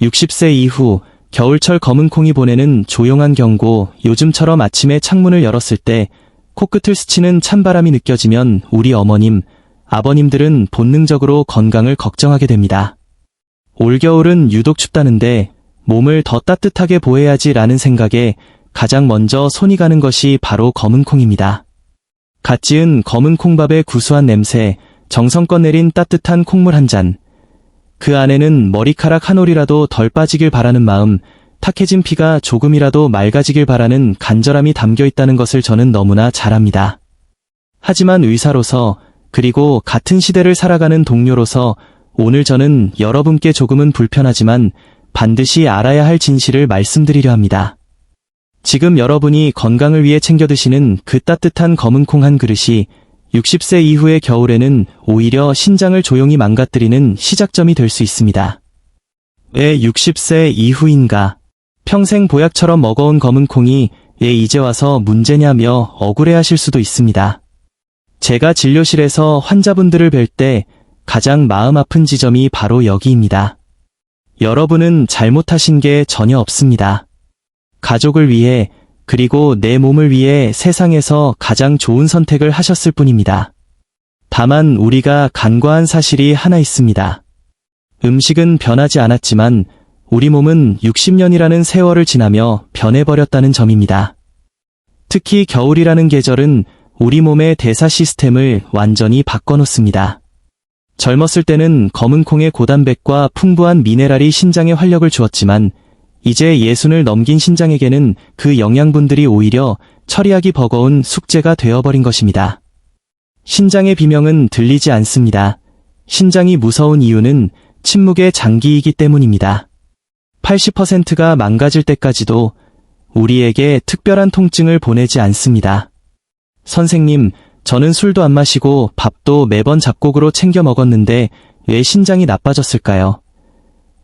60세 이후 겨울철 검은 콩이 보내는 조용한 경고. 요즘처럼 아침에 창문을 열었을 때 코끝을 스치는 찬바람이 느껴지면 우리 어머님, 아버님들은 본능적으로 건강을 걱정하게 됩니다. 올겨울은 유독 춥다는데 몸을 더 따뜻하게 보호해야지라는 생각에 가장 먼저 손이 가는 것이 바로 검은 콩입니다. 갓 지은 검은 콩밥의 구수한 냄새, 정성껏 내린 따뜻한 콩물 한 잔. 그 안에는 머리카락 한 올이라도 덜 빠지길 바라는 마음, 탁해진 피가 조금이라도 맑아지길 바라는 간절함이 담겨 있다는 것을 저는 너무나 잘 압니다. 하지만 의사로서, 그리고 같은 시대를 살아가는 동료로서 오늘 저는 여러분께 조금은 불편하지만 반드시 알아야 할 진실을 말씀드리려 합니다. 지금 여러분이 건강을 위해 챙겨 드시는 그 따뜻한 검은 콩 한 그릇이 60세 이후의 겨울에는 오히려 신장을 조용히 망가뜨리는 시작점이 될 수 있습니다. 왜 60세 이후인가? 평생 보약처럼 먹어온 검은 콩이 왜 이제 와서 문제냐며 억울해하실 수도 있습니다. 제가 진료실에서 환자분들을 뵐 때 가장 마음 아픈 지점이 바로 여기입니다. 여러분은 잘못하신 게 전혀 없습니다. 가족을 위해, 그리고 내 몸을 위해 세상에서 가장 좋은 선택을 하셨을 뿐입니다. 다만 우리가 간과한 사실이 하나 있습니다. 음식은 변하지 않았지만 우리 몸은 60년이라는 세월을 지나며 변해버렸다는 점입니다. 특히 겨울이라는 계절은 우리 몸의 대사 시스템을 완전히 바꿔놓습니다. 젊었을 때는 검은 콩의 고단백과 풍부한 미네랄이 신장에 활력을 주었지만 이제 60을 넘긴 신장에게는 그 영양분들이 오히려 처리하기 버거운 숙제가 되어버린 것입니다. 신장의 비명은 들리지 않습니다. 신장이 무서운 이유는 침묵의 장기이기 때문입니다. 80%가 망가질 때까지도 우리에게 특별한 통증을 보내지 않습니다. 선생님, 저는 술도 안 마시고 밥도 매번 잡곡으로 챙겨 먹었는데 왜 신장이 나빠졌을까요?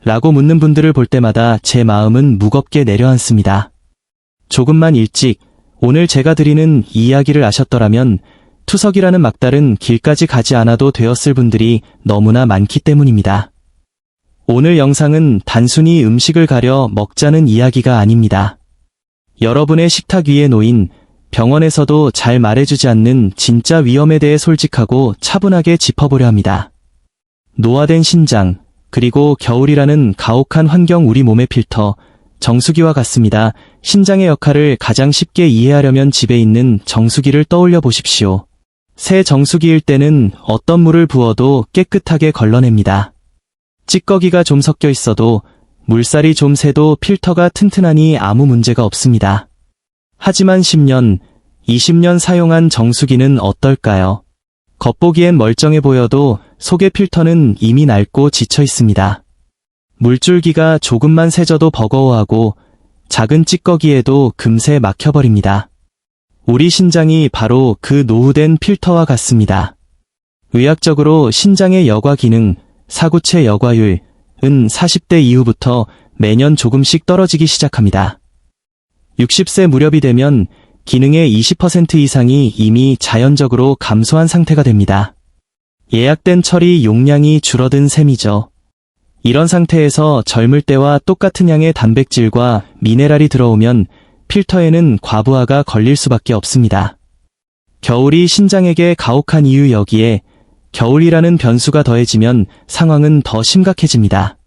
라고 묻는 분들을 볼 때마다 제 마음은 무겁게 내려앉습니다. 조금만 일찍 오늘 제가 드리는 이야기를 아셨더라면 투석이라는 막다른 길까지 가지 않아도 되었을 분들이 너무나 많기 때문입니다. 오늘 영상은 단순히 음식을 가려 먹자는 이야기가 아닙니다. 여러분의 식탁 위에 놓인 병원에서도 잘 말해주지 않는 진짜 위험에 대해 솔직하고 차분하게 짚어보려 합니다. 노화된 신장, 그리고 겨울이라는 가혹한 환경 우리 몸의 필터, 정수기와 같습니다. 신장의 역할을 가장 쉽게 이해하려면 집에 있는 정수기를 떠올려 보십시오. 새 정수기일 때는 어떤 물을 부어도 깨끗하게 걸러냅니다. 찌꺼기가 좀 섞여 있어도 물살이 좀 새도 필터가 튼튼하니 아무 문제가 없습니다. 하지만 10년, 20년 사용한 정수기는 어떨까요? 겉보기엔 멀쩡해 보여도 속의 필터는 이미 낡고 지쳐 있습니다. 물줄기가 조금만 새져도 버거워하고 작은 찌꺼기에도 금세 막혀버립니다. 우리 신장이 바로 그 노후된 필터와 같습니다. 의학적으로 신장의 여과 기능, 사구체 여과율은 40대 이후부터 매년 조금씩 떨어지기 시작합니다. 60세 무렵이 되면 기능의 20% 이상이 이미 자연적으로 감소한 상태가 됩니다. 예약된 처리 용량이 줄어든 셈이죠. 이런 상태에서 젊을 때와 똑같은 양의 단백질과 미네랄이 들어오면 필터에는 과부하가 걸릴 수밖에 없습니다. 겨울이 신장에게 가혹한 이유 여기에 겨울이라는 변수가 더해지면 상황은 더 심각해집니다.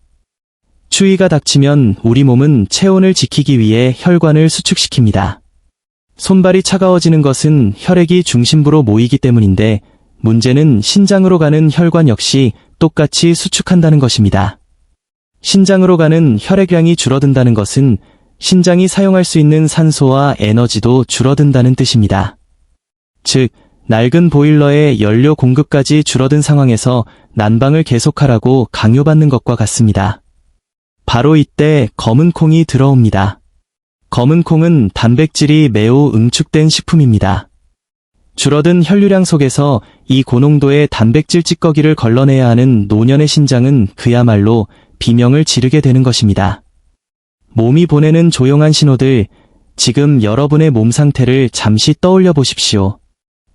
추위가 닥치면 우리 몸은 체온을 지키기 위해 혈관을 수축시킵니다. 손발이 차가워지는 것은 혈액이 중심부로 모이기 때문인데 문제는 신장으로 가는 혈관 역시 똑같이 수축한다는 것입니다. 신장으로 가는 혈액량이 줄어든다는 것은 신장이 사용할 수 있는 산소와 에너지도 줄어든다는 뜻입니다. 즉, 낡은 보일러의 연료 공급까지 줄어든 상황에서 난방을 계속하라고 강요받는 것과 같습니다. 바로 이때 검은 콩이 들어옵니다. 검은 콩은 단백질이 매우 응축된 식품입니다. 줄어든 혈류량 속에서 이 고농도의 단백질 찌꺼기를 걸러내야 하는 노년의 신장은 그야말로 비명을 지르게 되는 것입니다. 몸이 보내는 조용한 신호들, 지금 여러분의 몸 상태를 잠시 떠올려 보십시오.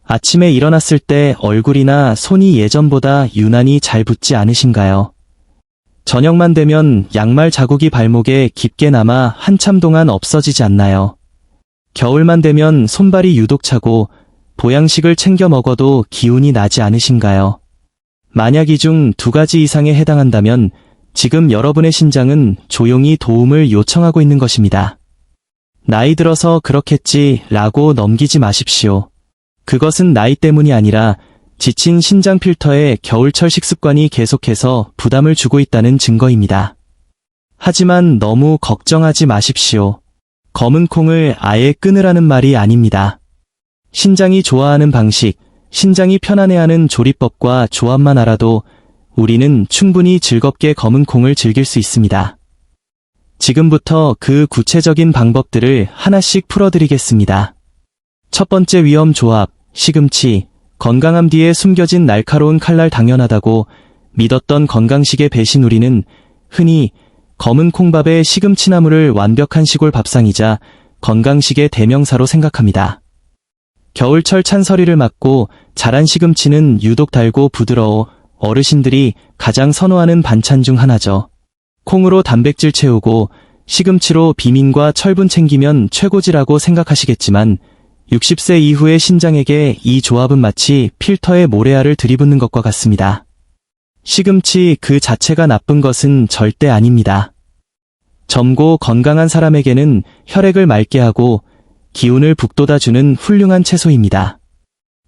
아침에 일어났을 때 얼굴이나 손이 예전보다 유난히 잘 붓지 않으신가요? 저녁만 되면 양말 자국이 발목에 깊게 남아 한참 동안 없어지지 않나요? 겨울만 되면 손발이 유독 차고 보양식을 챙겨 먹어도 기운이 나지 않으신가요? 만약 이 중 두 가지 이상에 해당한다면 지금 여러분의 신장은 조용히 도움을 요청하고 있는 것입니다. 나이 들어서 그렇겠지 라고 넘기지 마십시오. 그것은 나이 때문이 아니라 지친 신장 필터에 겨울철 식습관이 계속해서 부담을 주고 있다는 증거입니다. 하지만 너무 걱정하지 마십시오. 검은 콩을 아예 끊으라는 말이 아닙니다. 신장이 좋아하는 방식, 신장이 편안해하는 조리법과 조합만 알아도 우리는 충분히 즐겁게 검은 콩을 즐길 수 있습니다. 지금부터 그 구체적인 방법들을 하나씩 풀어드리겠습니다. 첫 번째 위험 조합, 시금치. 건강함 뒤에 숨겨진 날카로운 칼날 당연하다고 믿었던 건강식의 배신. 우리는 흔히 검은 콩밥에 시금치나물을 완벽한 시골 밥상이자 건강식의 대명사로 생각합니다. 겨울철 찬서리를 맞고 자란 시금치는 유독 달고 부드러워 어르신들이 가장 선호하는 반찬 중 하나죠. 콩으로 단백질 채우고 시금치로 비민과 철분 챙기면 최고지라고 생각하시겠지만 60세 이후의 신장에게 이 조합은 마치 필터에 모래알을 들이붓는 것과 같습니다. 시금치 그 자체가 나쁜 것은 절대 아닙니다. 젊고 건강한 사람에게는 혈액을 맑게 하고 기운을 북돋아주는 훌륭한 채소입니다.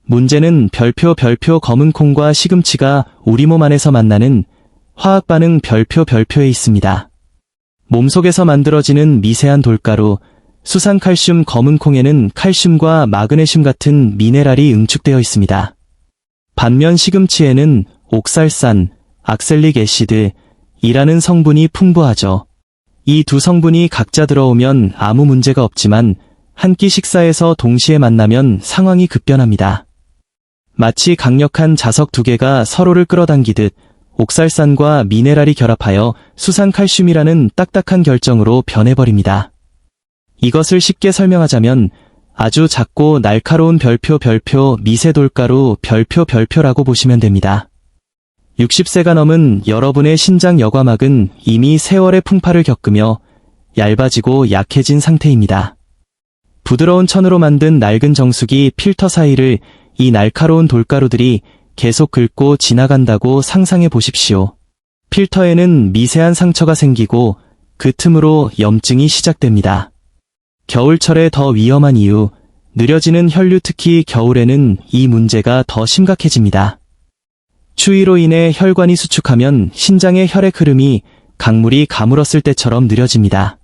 문제는 별표 검은 콩과 시금치가 우리 몸 안에서 만나는 화학 반응 별표에 있습니다. 몸속에서 만들어지는 미세한 돌가루, 수산칼슘. 검은 콩에는 칼슘과 마그네슘 같은 미네랄이 응축되어 있습니다. 반면 시금치에는 옥살산, 악셀릭 애시드이라는 성분이 풍부하죠. 이 두 성분이 각자 들어오면 아무 문제가 없지만 한 끼 식사에서 동시에 만나면 상황이 급변합니다. 마치 강력한 자석 두 개가 서로를 끌어당기듯 옥살산과 미네랄이 결합하여 수산칼슘이라는 딱딱한 결정으로 변해버립니다. 이것을 쉽게 설명하자면 아주 작고 날카로운 별표 미세 돌가루 별표라고 보시면 됩니다. 60세가 넘은 여러분의 신장 여과막은 이미 세월의 풍파를 겪으며 얇아지고 약해진 상태입니다. 부드러운 천으로 만든 낡은 정수기 필터 사이를 이 날카로운 돌가루들이 계속 긁고 지나간다고 상상해 보십시오. 필터에는 미세한 상처가 생기고 그 틈으로 염증이 시작됩니다. 겨울철에 더 위험한 이유, 느려지는 혈류. 특히 겨울에는 이 문제가 더 심각해집니다. 추위로 인해 혈관이 수축하면 신장의 혈액 흐름이 강물이 가물었을 때처럼 느려집니다.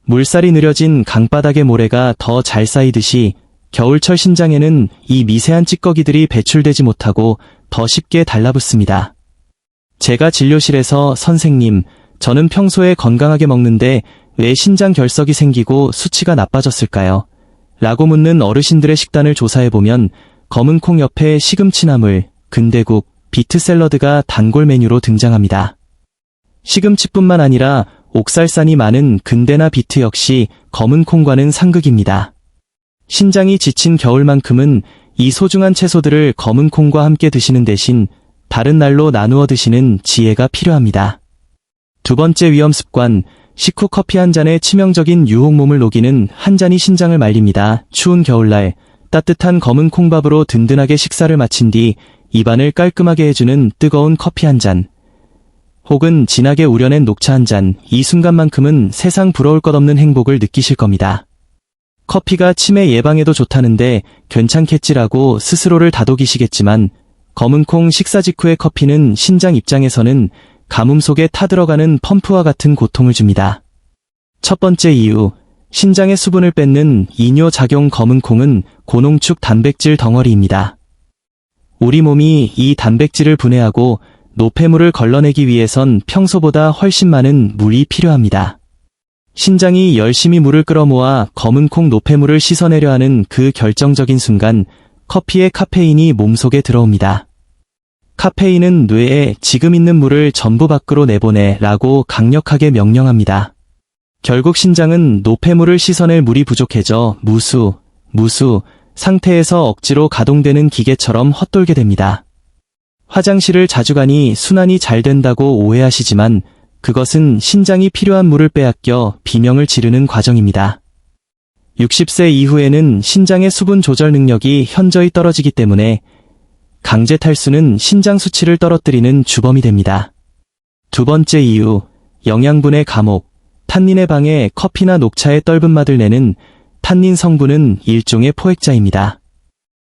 물살이 느려진 강바닥의 모래가 더 잘 쌓이듯이 겨울철 신장에는 이 미세한 찌꺼기들이 배출되지 못하고 더 쉽게 달라붙습니다. 제가 진료실에서 선생님, 저는 평소에 건강하게 먹는데 왜 신장 결석이 생기고 수치가 나빠졌을까요? 라고 묻는 어르신들의 식단을 조사해보면 검은 콩 옆에 시금치나물, 근대국, 비트 샐러드가 단골 메뉴로 등장합니다. 시금치뿐만 아니라 옥살산이 많은 근대나 비트 역시 검은 콩과는 상극입니다. 신장이 지친 겨울만큼은 이 소중한 채소들을 검은 콩과 함께 드시는 대신 다른 날로 나누어 드시는 지혜가 필요합니다. 두 번째 위험 습관, 식후 커피 한 잔에 치명적인 유혹. 몸을 녹이는 한 잔이 신장을 말립니다. 추운 겨울날 따뜻한 검은 콩밥으로 든든하게 식사를 마친 뒤 입안을 깔끔하게 해주는 뜨거운 커피 한 잔, 혹은 진하게 우려낸 녹차 한 잔, 이 순간만큼은 세상 부러울 것 없는 행복을 느끼실 겁니다. 커피가 치매 예방에도 좋다는데 괜찮겠지라고 스스로를 다독이시겠지만 검은 콩 식사 직후의 커피는 신장 입장에서는 가뭄 속에 타들어가는 펌프와 같은 고통을 줍니다. 첫 번째 이유, 신장의 수분을 뺏는 이뇨작용. 검은 콩은 고농축 단백질 덩어리입니다. 우리 몸이 이 단백질을 분해하고 노폐물을 걸러내기 위해선 평소보다 훨씬 많은 물이 필요합니다. 신장이 열심히 물을 끌어모아 검은 콩 노폐물을 씻어내려 하는 그 결정적인 순간 커피의 카페인이 몸속에 들어옵니다. 카페인은 뇌에 지금 있는 물을 전부 밖으로 내보내 라고 강력하게 명령합니다. 결국 신장은 노폐물을 씻어낼 물이 부족해져 무수 상태에서 억지로 가동되는 기계처럼 헛돌게 됩니다. 화장실을 자주 가니 순환이 잘 된다고 오해하시지만 그것은 신장이 필요한 물을 빼앗겨 비명을 지르는 과정입니다. 60세 이후에는 신장의 수분 조절 능력이 현저히 떨어지기 때문에 강제 탈수는 신장 수치를 떨어뜨리는 주범이 됩니다. 두 번째 이유, 영양분의 감옥. 탄닌의 방해 커피나 녹차의 떫은 맛을 내는 탄닌 성분은 일종의 포획자입니다.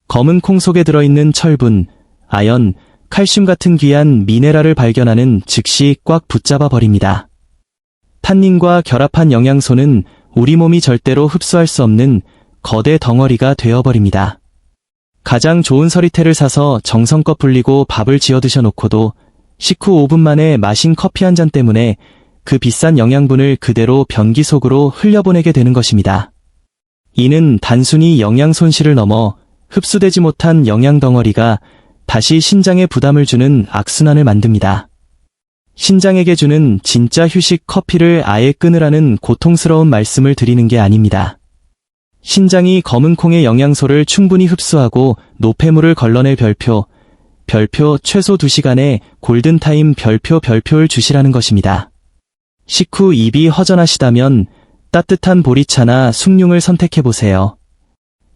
검은 콩 속에 들어있는 철분, 아연, 칼슘 같은 귀한 미네랄을 발견하는 즉시 꽉 붙잡아 버립니다. 탄닌과 결합한 영양소는 우리 몸이 절대로 흡수할 수 없는 거대 덩어리가 되어버립니다. 가장 좋은 서리태를 사서 정성껏 불리고 밥을 지어 드셔놓고도 식후 5분 만에 마신 커피 한 잔 때문에 그 비싼 영양분을 그대로 변기 속으로 흘려보내게 되는 것입니다. 이는 단순히 영양 손실을 넘어 흡수되지 못한 영양 덩어리가 다시 신장에 부담을 주는 악순환을 만듭니다. 신장에게 주는 진짜 휴식 커피를 아예 끊으라는 고통스러운 말씀을 드리는 게 아닙니다. 신장이 검은 콩의 영양소를 충분히 흡수하고 노폐물을 걸러낼 별표 최소 2시간의 골든타임 별표를 주시라는 것입니다. 식후 입이 허전하시다면 따뜻한 보리차나 숭늉을 선택해보세요.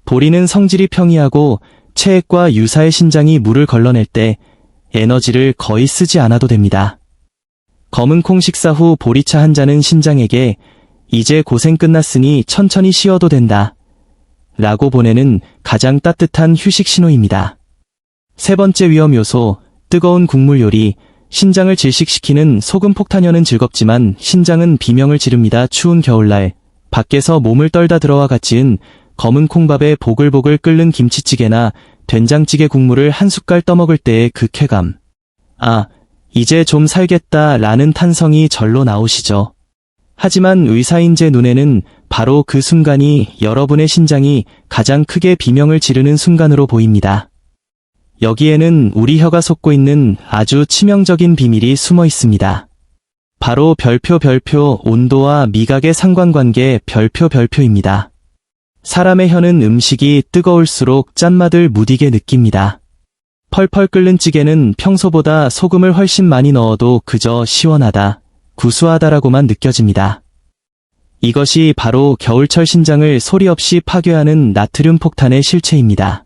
보리는 성질이 평이하고 체액과 유사의 신장이 물을 걸러낼 때 에너지를 거의 쓰지 않아도 됩니다. 검은 콩 식사 후 보리차 한 잔은 신장에게 이제 고생 끝났으니 천천히 쉬어도 된다 라고 보내는 가장 따뜻한 휴식 신호입니다. 세 번째 위험 요소, 뜨거운 국물 요리. 신장을 질식시키는 소금 폭탄연은 즐겁지만 신장은 비명을 지릅니다. 추운 겨울날 밖에서 몸을 떨다 들어와 갓 지은 검은 콩밥에 보글보글 끓는 김치찌개나 된장찌개 국물을 한 숟갈 떠먹을 때의 그 쾌감. 아, 이제 좀 살겠다 라는 탄성이 절로 나오시죠. 하지만 의사인 제 눈에는 바로 그 순간이 여러분의 신장이 가장 크게 비명을 지르는 순간으로 보입니다. 여기에는 우리 혀가 솟고 있는 아주 치명적인 비밀이 숨어 있습니다. 바로 별표 온도와 미각의 상관관계 별표입니다. 사람의 혀는 음식이 뜨거울수록 짠맛을 무디게 느낍니다. 펄펄 끓는 찌개는 평소보다 소금을 훨씬 많이 넣어도 그저 시원하다, 구수하다라고만 느껴집니다. 이것이 바로 겨울철 신장을 소리 없이 파괴하는 나트륨 폭탄의 실체입니다.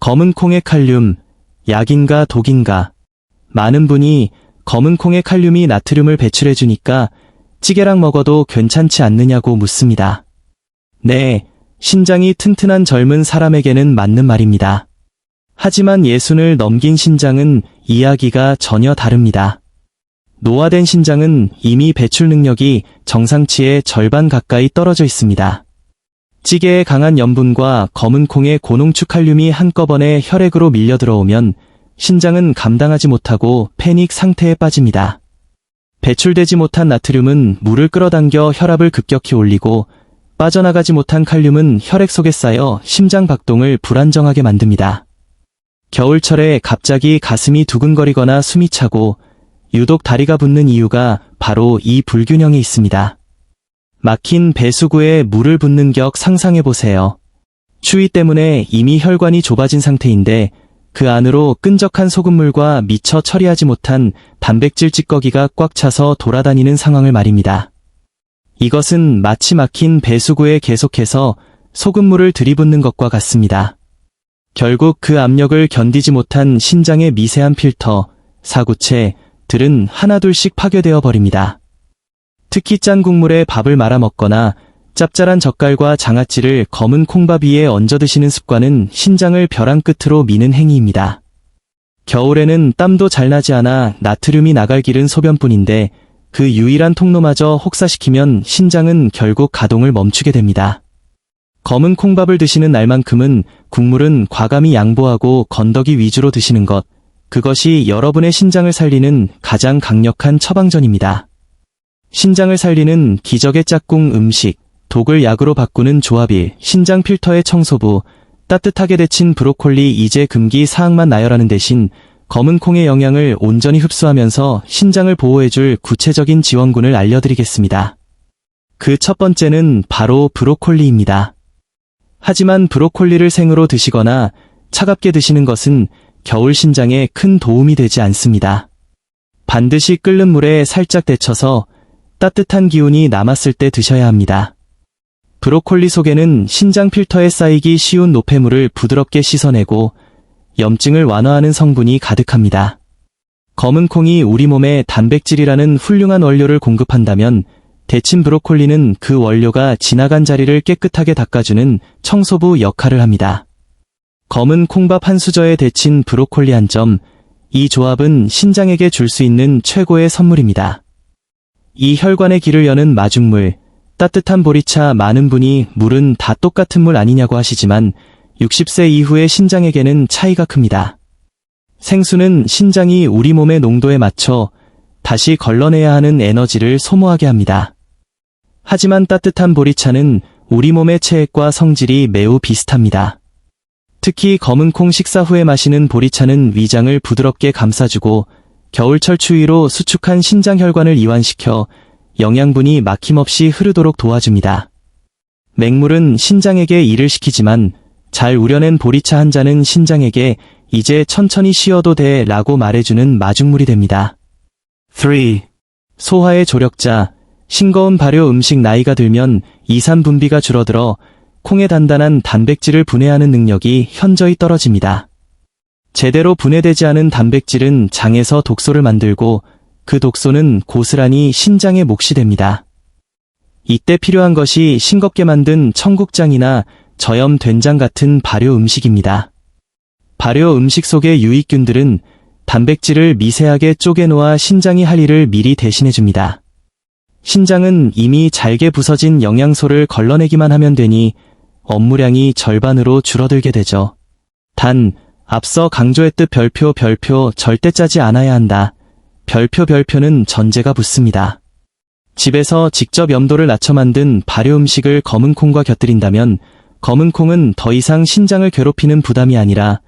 검은 콩의 칼륨, 약인가 독인가? 많은 분이 검은 콩의 칼륨이 나트륨을 배출해주니까 찌개랑 먹어도 괜찮지 않느냐고 묻습니다. 네, 신장이 튼튼한 젊은 사람에게는 맞는 말입니다. 하지만 예순을 넘긴 신장은 이야기가 전혀 다릅니다. 노화된 신장은 이미 배출 능력이 정상치의 절반 가까이 떨어져 있습니다. 찌개의 강한 염분과 검은 콩의 고농축 칼륨이 한꺼번에 혈액으로 밀려 들어오면 신장은 감당하지 못하고 패닉 상태에 빠집니다. 배출되지 못한 나트륨은 물을 끌어당겨 혈압을 급격히 올리고 빠져나가지 못한 칼륨은 혈액 속에 쌓여 심장 박동을 불안정하게 만듭니다. 겨울철에 갑자기 가슴이 두근거리거나 숨이 차고 유독 다리가 붓는 이유가 바로 이 불균형에 있습니다. 막힌 배수구에 물을 붓는 격 상상해보세요. 추위 때문에 이미 혈관이 좁아진 상태인데 그 안으로 끈적한 소금물과 미처 처리하지 못한 단백질 찌꺼기가 꽉 차서 돌아다니는 상황을 말입니다. 이것은 마치 막힌 배수구에 계속해서 소금물을 들이붓는 것과 같습니다. 결국 그 압력을 견디지 못한 신장의 미세한 필터, 사구체들은 하나둘씩 파괴되어 버립니다. 특히 짠 국물에 밥을 말아 먹거나 짭짤한 젓갈과 장아찌를 검은 콩밥 위에 얹어 드시는 습관은 신장을 벼랑 끝으로 미는 행위입니다. 겨울에는 땀도 잘 나지 않아 나트륨이 나갈 길은 소변뿐인데 그 유일한 통로마저 혹사시키면 신장은 결국 가동을 멈추게 됩니다. 검은 콩밥을 드시는 날만큼은 국물은 과감히 양보하고 건더기 위주로 드시는 것, 그것이 여러분의 신장을 살리는 가장 강력한 처방전입니다. 신장을 살리는 기적의 짝꿍 음식, 독을 약으로 바꾸는 조합일, 신장 필터의 청소부, 따뜻하게 데친 브로콜리 이제 금기 사항만 나열하는 대신 검은 콩의 영양을 온전히 흡수하면서 신장을 보호해줄 구체적인 지원군을 알려드리겠습니다. 그 첫 번째는 바로 브로콜리입니다. 하지만 브로콜리를 생으로 드시거나 차갑게 드시는 것은 겨울 신장에 큰 도움이 되지 않습니다. 반드시 끓는 물에 살짝 데쳐서 따뜻한 기운이 남았을 때 드셔야 합니다. 브로콜리 속에는 신장 필터에 쌓이기 쉬운 노폐물을 부드럽게 씻어내고 염증을 완화하는 성분이 가득합니다. 검은 콩이 우리 몸에 단백질이라는 훌륭한 원료를 공급한다면 데친 브로콜리는 그 원료가 지나간 자리를 깨끗하게 닦아주는 청소부 역할을 합니다. 검은 콩밥 한 수저에 데친 브로콜리 한 점, 이 조합은 신장에게 줄 수 있는 최고의 선물입니다. 이 혈관의 길을 여는 마중물, 따뜻한 보리차. 많은 분이 물은 다 똑같은 물 아니냐고 하시지만 60세 이후의 신장에게는 차이가 큽니다. 생수는 신장이 우리 몸의 농도에 맞춰 다시 걸러내야 하는 에너지를 소모하게 합니다. 하지만 따뜻한 보리차는 우리 몸의 체액과 성질이 매우 비슷합니다. 특히 검은 콩 식사 후에 마시는 보리차는 위장을 부드럽게 감싸주고 겨울철 추위로 수축한 신장 혈관을 이완시켜 영양분이 막힘없이 흐르도록 도와줍니다. 맹물은 신장에게 일을 시키지만 잘 우려낸 보리차 한 잔은 신장에게 이제 천천히 쉬어도 돼 라고 말해주는 마중물이 됩니다. 3. 소화의 조력자. 싱거운 발효 음식. 나이가 들면 이산 분비가 줄어들어 콩의 단단한 단백질을 분해하는 능력이 현저히 떨어집니다. 제대로 분해되지 않은 단백질은 장에서 독소를 만들고 그 독소는 고스란히 신장의 몫이 됩니다. 이때 필요한 것이 싱겁게 만든 청국장이나 저염 된장 같은 발효 음식입니다. 발효 음식 속의 유익균들은 단백질을 미세하게 쪼개놓아 신장이 할 일을 미리 대신해줍니다. 신장은 이미 잘게 부서진 영양소를 걸러내기만 하면 되니 업무량이 절반으로 줄어들게 되죠. 단, 앞서 강조했듯 별표 절대 짜지 않아야 한다. 별표는 전제가 붙습니다. 집에서 직접 염도를 낮춰 만든 발효 음식을 검은 콩과 곁들인다면 검은 콩은 더 이상 신장을 괴롭히는 부담이 아니라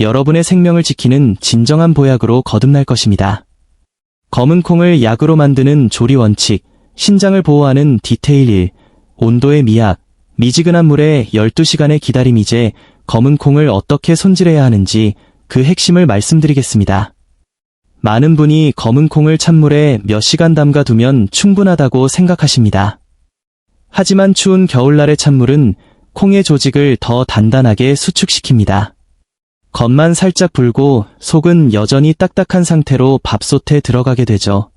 여러분의 생명을 지키는 진정한 보약으로 거듭날 것입니다. 검은 콩을 약으로 만드는 조리 원칙, 신장을 보호하는 디테일 1, 온도의 미학, 미지근한 물에 12시간의 기다림. 이제 검은 콩을 어떻게 손질해야 하는지 그 핵심을 말씀드리겠습니다. 많은 분이 검은 콩을 찬물에 몇 시간 담가 두면 충분하다고 생각하십니다. 하지만 추운 겨울날의 찬물은 콩의 조직을 더 단단하게 수축시킵니다. 겉만 살짝 불고 속은 여전히 딱딱한 상태로 밥솥에 들어가게 되죠.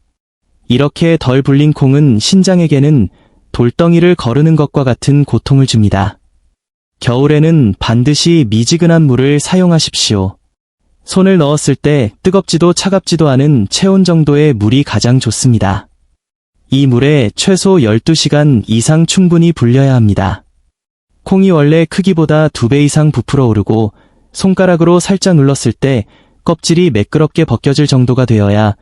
이렇게 덜 불린 콩은 신장에게는 돌덩이를 거르는 것과 같은 고통을 줍니다. 겨울에는 반드시 미지근한 물을 사용하십시오. 손을 넣었을 때 뜨겁지도 차갑지도 않은 체온 정도의 물이 가장 좋습니다. 이 물에 최소 12시간 이상 충분히 불려야 합니다. 콩이 원래 크기보다 2배 이상 부풀어 오르고 손가락으로 살짝 눌렀을 때 껍질이 매끄럽게 벗겨질 정도가 되어야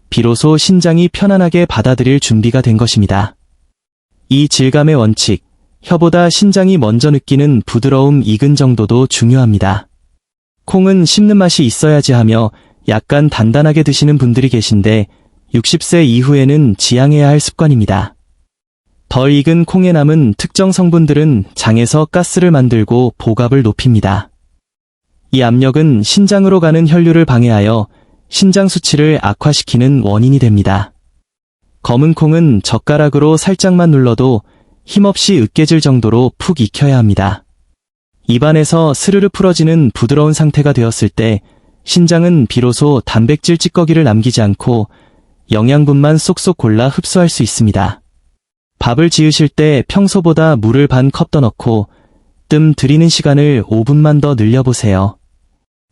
비로소 신장이 편안하게 받아들일 준비가 된 것입니다. 이 질감의 원칙, 혀보다 신장이 먼저 느끼는 부드러움 익은 정도도 중요합니다. 콩은 씹는 맛이 있어야지 하며 약간 단단하게 드시는 분들이 계신데 60세 이후에는 지양해야 할 습관입니다. 덜 익은 콩에 남은 특정 성분들은 장에서 가스를 만들고 복압을 높입니다. 이 압력은 신장으로 가는 혈류를 방해하여 신장 수치를 악화시키는 원인이 됩니다. 검은 콩은 젓가락으로 살짝만 눌러도 힘없이 으깨질 정도로 푹 익혀야 합니다. 입안에서 스르르 풀어지는 부드러운 상태가 되었을 때 신장은 비로소 단백질 찌꺼기를 남기지 않고 영양분만 쏙쏙 골라 흡수할 수 있습니다. 밥을 지으실 때 평소보다 물을 반 컵 더 넣고 뜸 들이는 시간을 5분만 더 늘려보세요.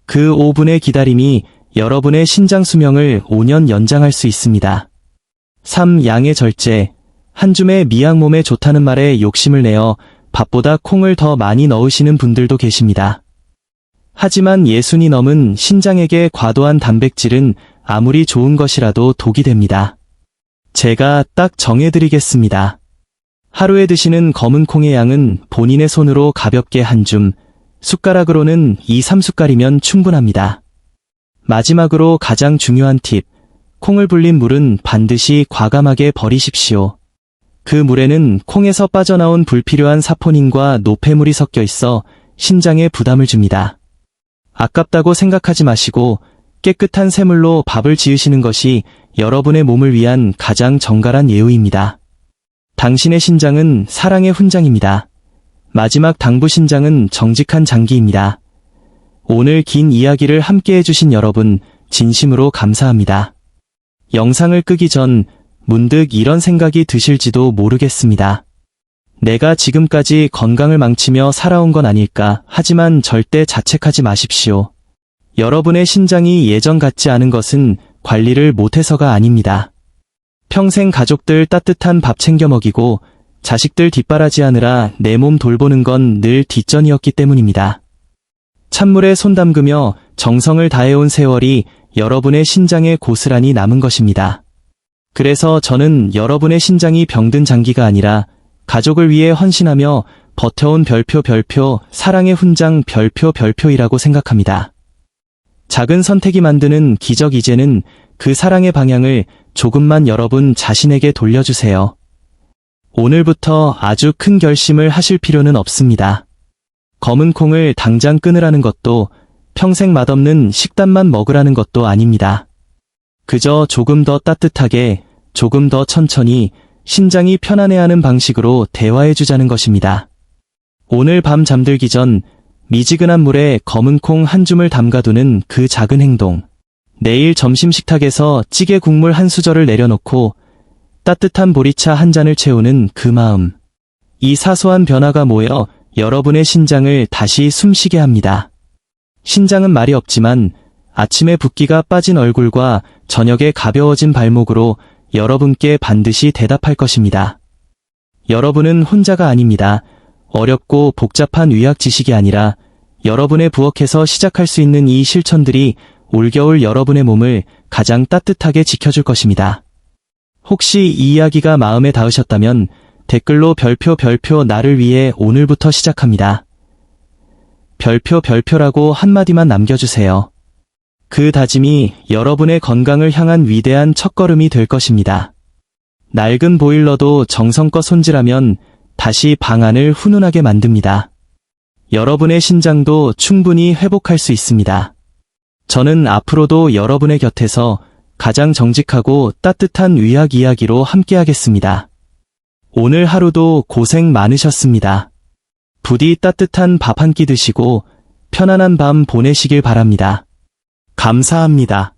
그 5분의 기다림이 여러분의 신장 수명을 5년 연장할 수 있습니다. 3. 양의 절제. 한 줌의 미약 몸에 좋다는 말에 욕심을 내어 밥보다 콩을 더 많이 넣으시는 분들도 계십니다. 하지만 60이 넘은 신장에게 과도한 단백질은 아무리 좋은 것이라도 독이 됩니다. 제가 딱 정해드리겠습니다. 하루에 드시는 검은 콩의 양은 본인의 손으로 가볍게 한 줌, 숟가락으로는 2~3숟갈이면 충분합니다. 마지막으로 가장 중요한 팁, 콩을 불린 물은 반드시 과감하게 버리십시오. 그 물에는 콩에서 빠져나온 불필요한 사포닌과 노폐물이 섞여 있어 신장에 부담을 줍니다. 아깝다고 생각하지 마시고 깨끗한 샘물로 밥을 지으시는 것이 여러분의 몸을 위한 가장 정갈한 예우입니다. 당신의 신장은 사랑의 훈장입니다. 마지막 당부 신장은 정직한 장기입니다. 오늘 긴 이야기를 함께 해주신 여러분, 진심으로 감사합니다. 영상을 끄기 전 문득 이런 생각이 드실지도 모르겠습니다. 내가 지금까지 건강을 망치며 살아온 건 아닐까. 하지만 절대 자책하지 마십시오. 여러분의 신장이 예전 같지 않은 것은 관리를 못해서가 아닙니다. 평생 가족들 따뜻한 밥 챙겨 먹이고 자식들 뒷바라지하느라 내 몸 돌보는 건 늘 뒷전이었기 때문입니다. 찬물에 손 담그며 정성을 다해온 세월이 여러분의 신장에 고스란히 남은 것입니다. 그래서 저는 여러분의 신장이 병든 장기가 아니라 가족을 위해 헌신하며 버텨온 별표 사랑의 훈장 별표이라고 생각합니다. 작은 선택이 만드는 기적, 이제는 그 사랑의 방향을 조금만 여러분 자신에게 돌려주세요. 오늘부터 아주 큰 결심을 하실 필요는 없습니다. 검은 콩을 당장 끊으라는 것도 평생 맛없는 식단만 먹으라는 것도 아닙니다. 그저 조금 더 따뜻하게, 조금 더 천천히 신장이 편안해하는 방식으로 대화해주자는 것입니다. 오늘 밤 잠들기 전 미지근한 물에 검은 콩 한 줌을 담가두는 그 작은 행동. 내일 점심 식탁에서 찌개 국물 한 수저를 내려놓고 따뜻한 보리차 한 잔을 채우는 그 마음. 이 사소한 변화가 모여 여러분의 신장을 다시 숨쉬게 합니다. 신장은 말이 없지만 아침에 붓기가 빠진 얼굴과 저녁에 가벼워진 발목으로 여러분께 반드시 대답할 것입니다. 여러분은 혼자가 아닙니다. 어렵고 복잡한 의학 지식이 아니라 여러분의 부엌에서 시작할 수 있는 이 실천들이 올겨울 여러분의 몸을 가장 따뜻하게 지켜줄 것입니다. 혹시 이 이야기가 마음에 닿으셨다면 댓글로 별표 나를 위해 오늘부터 시작합니다. 별표라고 한마디만 남겨주세요. 그 다짐이 여러분의 건강을 향한 위대한 첫걸음이 될 것입니다. 낡은 보일러도 정성껏 손질하면 다시 방 안을 훈훈하게 만듭니다. 여러분의 신장도 충분히 회복할 수 있습니다. 저는 앞으로도 여러분의 곁에서 가장 정직하고 따뜻한 의학 이야기로 함께하겠습니다. 오늘 하루도 고생 많으셨습니다. 부디 따뜻한 밥 한 끼 드시고 편안한 밤 보내시길 바랍니다. 감사합니다.